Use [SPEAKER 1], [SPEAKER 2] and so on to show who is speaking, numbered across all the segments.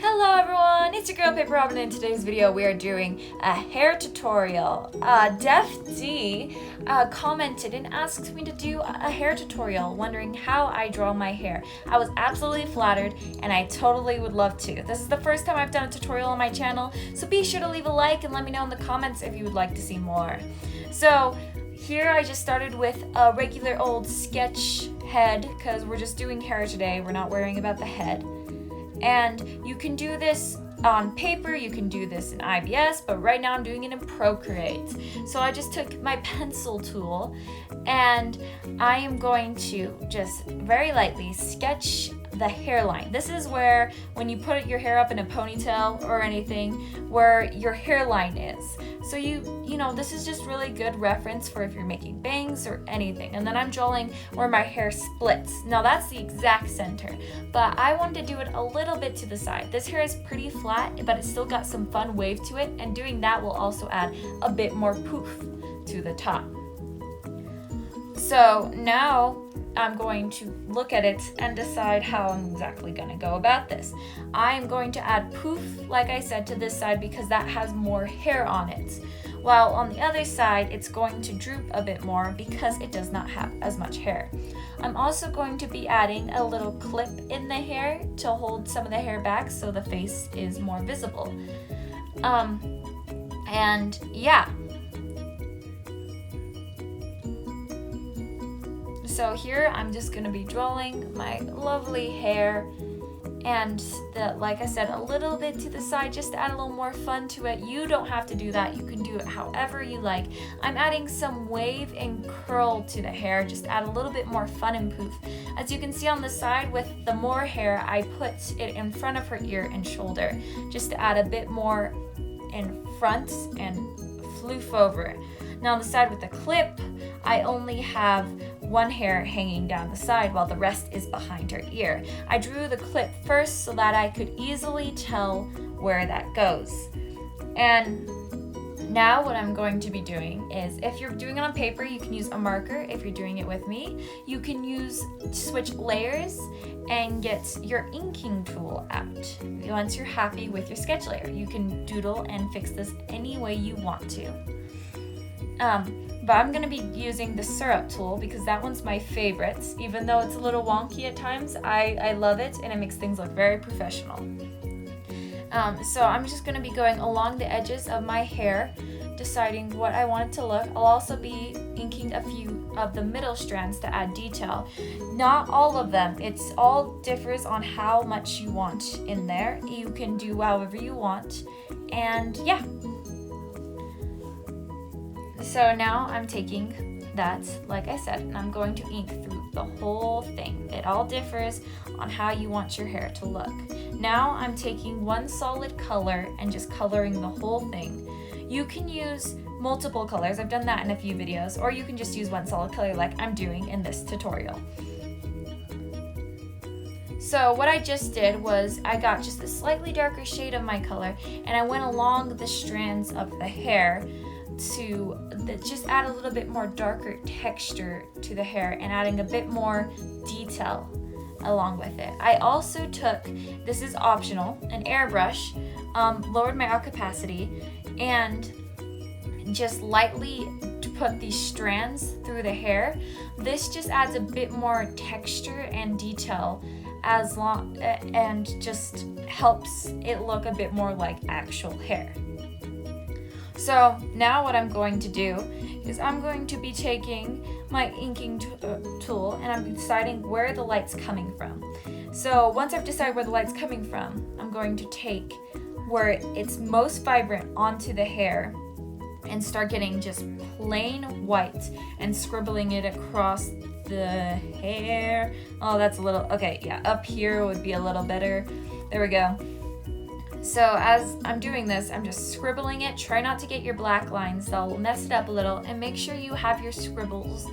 [SPEAKER 1] Hello everyone, it's your girl Paper Robin. In today's video we are doing a hair tutorial. Def D commented and asked me to do a hair tutorial, wondering how I draw my hair. I was absolutely flattered and I totally would love to. This is the first time I've done a tutorial on my channel, so be sure to leave a like and let me know in the comments if you would like to see more. So here I just started with a regular old sketch head because we're just doing hair today. We're not worrying about the head. And you can do this on paper, you can do this in IBS, but right now I'm doing it in Procreate. So I just took my pencil tool and I am going to just very lightly sketch the hairline. This is where, when you put your hair up in a ponytail or anything, where your hairline is. So you know, this is just really good reference for if you're making bangs or anything. And then I'm drawing where my hair splits. Now that's the exact center, but I wanted to do it a little bit to the side. This hair is pretty flat, but it's still got some fun wave to it, and doing that will also add a bit more poof to the top. So now I'm going to look at it and decide how I'm exactly going to go about this. I'm going to add poof, like I said, to this side because that has more hair on it. While on the other side, it's going to droop a bit more because it does not have as much hair. I'm also going to be adding a little clip in the hair to hold some of the hair back so the face is more visible. And yeah. So here I'm just going to be drawing my lovely hair, and like I said, a little bit to the side just to add a little more fun to it. You don't have to do that. You can do it however you like. I'm adding some wave and curl to the hair, just to add a little bit more fun and poof. As you can see on the side with the more hair, I put it in front of her ear and shoulder just to add a bit more in front and floof over. Now on the side with the clip, I only have one hair hanging down the side while the rest is behind her ear. I drew the clip first so that I could easily tell where that goes. And now what I'm going to be doing is, if you're doing it on paper, you can use a marker. If you're doing it with me, you can switch layers and get your inking tool out. Once you're happy with your sketch layer, you can doodle and fix this any way you want to. But I'm going to be using the syrup tool because that one's my favorite. Even though it's a little wonky at times, I love it and it makes things look very professional. So I'm just going to be going along the edges of my hair, deciding what I want it to look. I'll also be inking a few of the middle strands to add detail. Not all of them. It's all differs on how much you want in there. You can do however you want. And yeah. So now I'm taking that, like I said, and I'm going to ink through the whole thing. It all differs on how you want your hair to look. Now I'm taking one solid color and just coloring the whole thing. You can use multiple colors. I've done that in a few videos, or you can just use one solid color like I'm doing in this tutorial. So what I just did was I got just a slightly darker shade of my color and I went along the strands of the hair to just add a little bit more darker texture to the hair and adding a bit more detail along with it. I also took, this is optional, an airbrush, lowered my opacity, and just lightly put these strands through the hair. This just adds a bit more texture and detail and just helps it look a bit more like actual hair. So now what I'm going to do is I'm going to be taking my inking tool and I'm deciding where the light's coming from. So once I've decided where the light's coming from, I'm going to take where it's most vibrant onto the hair and start getting just plain white and scribbling it across the hair. Oh, that's a little, okay, yeah, up here would be a little better. There we go. So as I'm doing this, I'm just scribbling it. Try not to get your black lines, they'll mess it up a little, and make sure you have your scribbles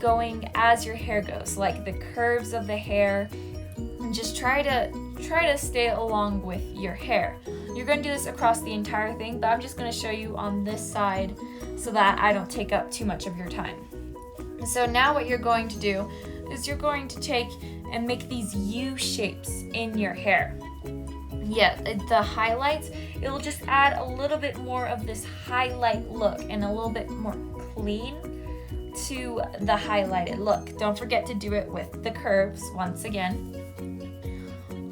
[SPEAKER 1] going as your hair goes, like the curves of the hair, and just try to stay along with your hair. You're going to do this across the entire thing, but I'm just going to show you on this side so that I don't take up too much of your time. So now what you're going to do is you're going to take and make these U shapes in your hair. yeah, the highlights, it'll just add a little bit more of this highlight look and a little bit more clean to the highlighted look. Don't forget to do it with the curves once again.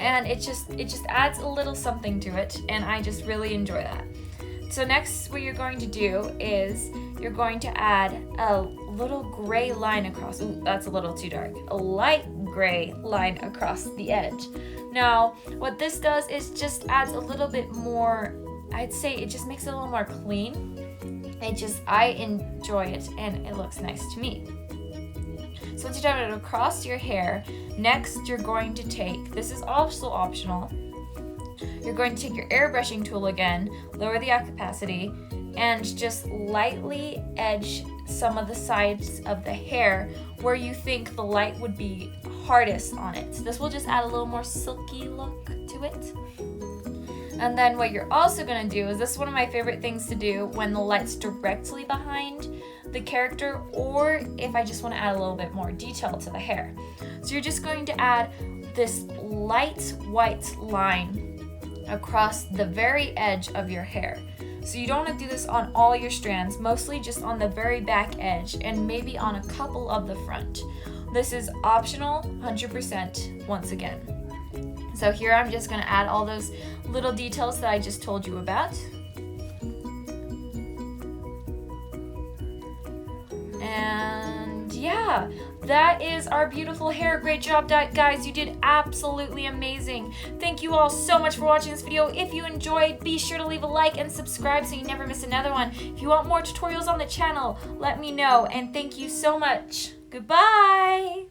[SPEAKER 1] And it just adds a little something to it, and I just really enjoy that. So next what you're going to do is you're going to add a little gray line across. Ooh, that's a little too dark. A light gray line across the edge. Now, what this does is just adds a little bit more, I'd say it just makes it a little more clean. I enjoy it, and it looks nice to me. So once you've done it across your hair, next you're going to take, this is also optional, you're going to take your airbrushing tool again, lower the opacity, and just lightly edge some of the sides of the hair where you think the light would be hardest on it. So this will just add a little more silky look to it. And then what you're also gonna do is, this is one of my favorite things to do when the light's directly behind the character, or if I just wanna add a little bit more detail to the hair. So you're just going to add this light white line across the very edge of your hair. So you don't want to do this on all your strands, mostly just on the very back edge and maybe on a couple of the front. This is optional, 100% once again. So here I'm just going to add all those little details that I just told you about. And yeah, that is our beautiful hair. Great job, guys. You did absolutely amazing. Thank you all so much for watching this video. If you enjoyed, be sure to leave a like and subscribe so you never miss another one. If you want more tutorials on the channel, let me know. And thank you so much. Goodbye.